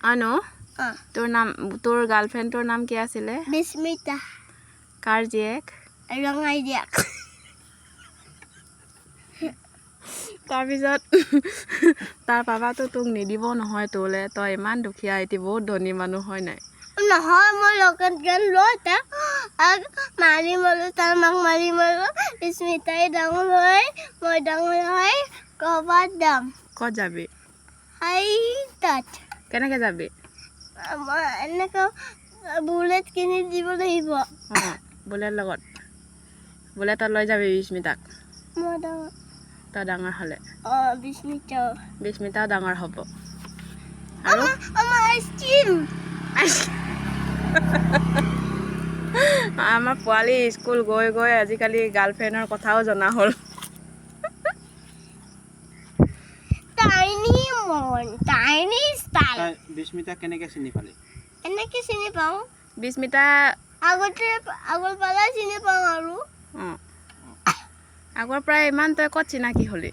আনো তোৰ গাৰ্লফ্ৰেণ্ডটোৰ নাম কি আছিলে বিস্মিতা কাৰ জীয়েক ৰঙাই দিয়াক তাৰপিছত তাৰ পাপাটো তোক নিদিব নহয় তোলে তই ইমান দুখীয়া এটি বহুত ধনী মানুহ হয় নাই নহয় মই লগত গান লৈ তাক মাৰি মাৰো তাৰ মাক মাৰি মাৰো বিস্মিতাই ডাঙৰ হয় মই ডাঙৰ হয় ক'বাত যাম ক'ত যাবি তাত কেনেকৈ যাবি মই এনেকৈ বুলেট কিনি দিব লাগিব বুলেট লগত বুলেটত লৈ যাবি বিস্মিতাক মই ডাঙৰ তই ডাঙৰ হ'লে বিস্মিতাও ডাঙৰ হ'ব আৰু আমাৰ পোৱালি স্কুল গৈ গৈ আজিকালি গাৰ্লফ্ৰেণ্ডৰ কথাও জনা হ'ল বিস্মিতা কেনেকৈ চিনি পালি এনেকৈ চিনি পাওঁ বিস্মিতা আগৰ পৰাই চিনি পাওঁ আৰু আগৰ পৰাই ইমান তই ক'ত চিনাকি হ'লি